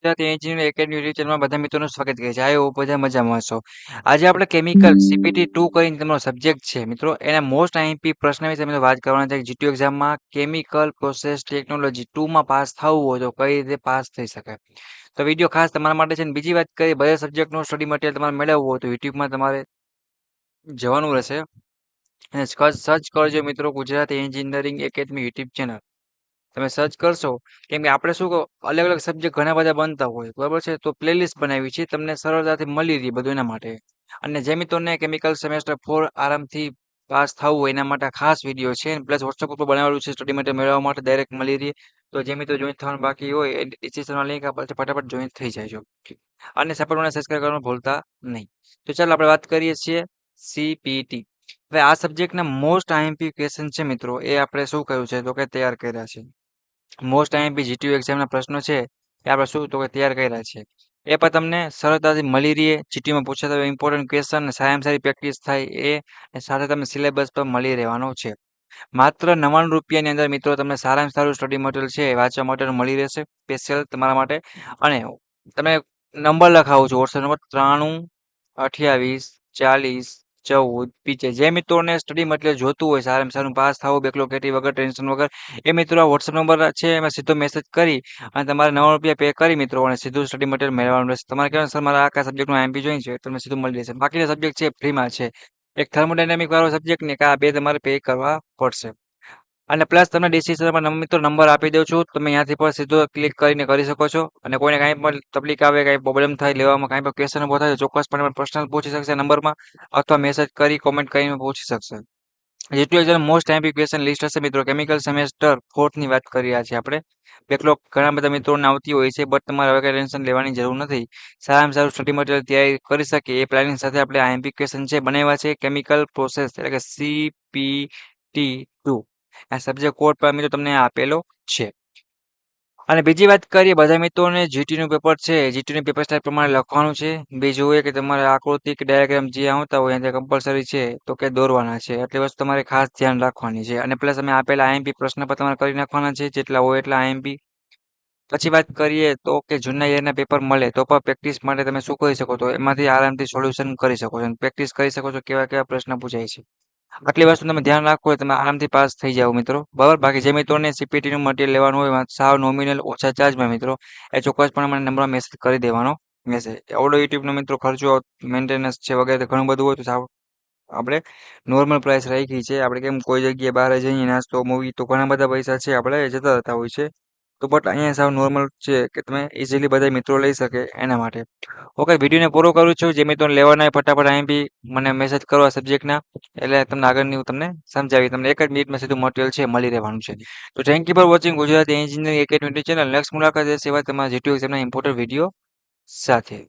Gujarati engineering academy YouTube ચેનલમાં બધા મિત્રોનું સ્વાગત કરે છે. આયો બધા મજામાં હશો. આજે આપણે કેમિકલ CPT 2 કરીને તમારો સબ્જેક્ટ છે મિત્રો. એના મોસ્ટ આઈએમપી પ્રશ્ન વિશે મિત્રો વાત કરવાના છે. જીટીયુ એક્ઝામમાં કેમિકલ પ્રોસેસ ટેકનોલોજી 2 માં પાસ થવું હોય તો કઈ રીતે પાસ થઈ શકાય. તો વિડીયો ખાસ તમારા માટે છે. અને બીજી વાત કરીએ, બધા સબ્જેક્ટનું સ્ટડી મટીરિયલ તમારે મેળવવું હોય તો યુટ્યુબમાં તમારે જવાનું રહેશે અને સર્ચ કરજો મિત્રો Gujarati engineering academy YouTube channel. તમે સર્ચ કરશો, કેમ કે આપણે શું અલગ અલગ સબ્જેક્ટ ઘણા બધા બનતા હોય બરાબર છે, તો પ્લેલિસ્ટ બનાવી છે તમને સરળતાથી મળી રહી બધું એના માટે. અને જે મિત્રોને કેમિકલ સેમેસ્ટર 4 આરામથી પાસ થવું હોય એના માટે ખાસ વિડીયો છે, પ્લસ વોટ્સઅપ ઉપર બનાવેલું છે સ્ટડી મટીરિયલ મેળવવા માટે ડાયરેક્ટ મળી રહી. તો જે મિત્રો જોઈન થવાનું બાકી હોય એ ડિસ્ક્રિપ્શનમાં લિંક આપેલ છે, ફટાફટ જોઈન થઈ જાય. અને સપોર્ટ મને સબસ્ક્રાઇબ કરવાનું ભૂલતા નહીં. તો ચાલો આપણે વાત કરીએ છીએ CPT. હવે આ સબ્જેક્ટના મોસ્ટ આઈએમપી ક્વેશ્ચન છે મિત્રો, એ આપણે શું કર્યું છે તો કે તૈયાર કર્યા છે. મોસ્ટ આઈએમપી જીટીયુ એક્ઝામના પ્રશ્નો છે એ આપણે શું તો કે તૈયાર કર્યા છે. એ પણ તમને સરળતાથી મળી રહે. જીટીયુમાં પૂછાતા ઇમ્પોર્ટન્ટ ક્વેશ્ચન અને સારામાં સારી પ્રેક્ટિસ થાય એ સાથે તમને સિલેબસ પર મળી રહેવાનો છે. માત્ર 99 રૂપિયાની અંદર મિત્રો તમને સારામાં સારું સ્ટડી મટીરિયલ છે વાંચવા માટે મળી રહેશે સ્પેશિયલ તમારા માટે. અને તમે નંબર લખાવો છો, વોટ્સએપ નંબર 93 28 40 14 25. જે મિત્રોને સ્ટડી મટીરિયલ જોતું હોય સારામાં સારું પાસ થવું બેકલોગ કેટી વગર ટેન્શન વગર, એ મિત્રો આ વોટ્સએપ નંબર છે એમાં સીધો મેસેજ કરી અને તમારે 99 રૂપિયા પે કરી મિત્રો અને સીધું સ્ટડી મટીરિયલ મેળવવાનું રહેશે. તમારે કહેવાનું સર મારા આ સબ્જેક્ટનું આઈએમપી જોઈએ છે, તમને સીધું મળી રહેશે. બાકીના સબ્જેક્ટ છે ફ્રીમાં છે. એક થર્મોડાયનેમિક વાળો સબ્જેક્ટ ને આ બે તમારે પે કરવા પડશે. અને પ્લસ તમને ડિસ્ક્રિપ્શનમાં મિત્રો નંબર આપી દઉં છું, તમે ત્યાંથી પણ સીધો ક્લિક કરીને કરી શકો છો. અને કોઈને કાંઈ પણ તકલીફ આવે, કાંઈ પ્રોબ્લેમ થાય લેવામાં, કાંઈ પણ ક્વેશ્ચન ઉભો થાય તો ચોક્કસપણે પર્સનલ પૂછી શકશે નંબરમાં, અથવા મેસેજ કરી કોમેન્ટ કરીને પૂછી શકશે. જેટલું એકદમ મોસ્ટ આઈએમપી ક્વેશ્ચન લિસ્ટ હશે મિત્રો. કેમિકલ સેમેસ્ટર 4 ની વાત કરી રહ્યા છીએ આપણે. બેકલોગ ઘણા બધા મિત્રોને આવતી હોય છે, બટ તમારે હવે કઈ ટેન્શન લેવાની જરૂર નથી. સારામાં સારું સ્ટડી મટીરિયલ તૈયારી કરી શકે એ પ્લાનિંગ સાથે આપણે આઈએમપી ક્વેશ્ચન છે બનાવ્યા છે. કેમિકલ પ્રોસેસ એટલે કે CPT 2 આ સબ્જેક્ટ કોડ પર મિત્રો તમને આપેલો છે. અને બીજી વાત કરીએ, બધા મિત્રોને જીટીનું પેપર છે, જીટીનું પેપર સ્ટાઇલ પ્રમાણે લખવાનું છે. બીજું એ કે તમારે આકૃતિ કે ડાયાગ્રામ જે આવતા હોય એને કમ્પલસરી છે તો કે દોરવાના છે. એટલી વસ્તુ તમારે ખાસ ધ્યાન રાખવાની છે. અને પ્લસ અમે આપેલા આઈએમપી પ્રશ્ન પર તમારે કરી નાખવાના છે, જેટલા હોય એટલા આઈએમપી. પછી વાત કરીએ તો કે જૂના યરના પેપર મળે તો પણ પ્રેક્ટિસ માટે તમે શું કરી શકો, તો એમાંથી આરામથી સોલ્યુશન કરી શકો છો, પ્રેક્ટિસ કરી શકો છો કેવા કેવા પ્રશ્ન પૂછાય છે. આટલી વસ્તુ તમે ધ્યાન રાખો તમે આરામથી પાસ થઈ જાઓ મિત્રો, બરાબર. બાકી જે મિત્રોને CPT નું મટીરિયલ લેવાનું હોય સાવ નોમિનલ ઓછા ચાર્જમાં મિત્રો, એ ચોક્કસપણે મને નંબરમાં મેસેજ કરી દેવાનો રહેશે. એવડો યુટ્યુબનો મિત્રો ખર્ચો મેન્ટેનન્સ છે વગેરે ઘણું બધું હોય તો સાવ આપણે નોર્મલ પ્રાઇસ રાખી છે. આપણે કેમ કોઈ જગ્યાએ બહાર જઈએ નાસ્તો મૂવી તો ઘણા બધા પૈસા છે આપણે જતા રહેતા હોય છે, તો બટ અહીંયા સાવ નોર્મલ છે કે તમે ઇઝીલી બધા મિત્રો લઈ શકે એના માટે. ઓકે, વિડીયોને પૂરો કરું છું. જે મિત્રો લેવાના હોય ફટાફટ આઈએમપી મને મેસેજ કરો આ સબ્જેક્ટના, એટલે તમને આગળની હું તમને સમજાવી. તમને એક જ મિનિટમાં સીધું મટીરિયલ છે મળી રહેવાનું છે. તો thank you for watching Gujarati engineering academy channel. Next મુલાકાત એ સિવાય તમારા જીટીયુ એક્ઝામના ઇમ્પોર્ટન્ટ વિડીયો સાથે.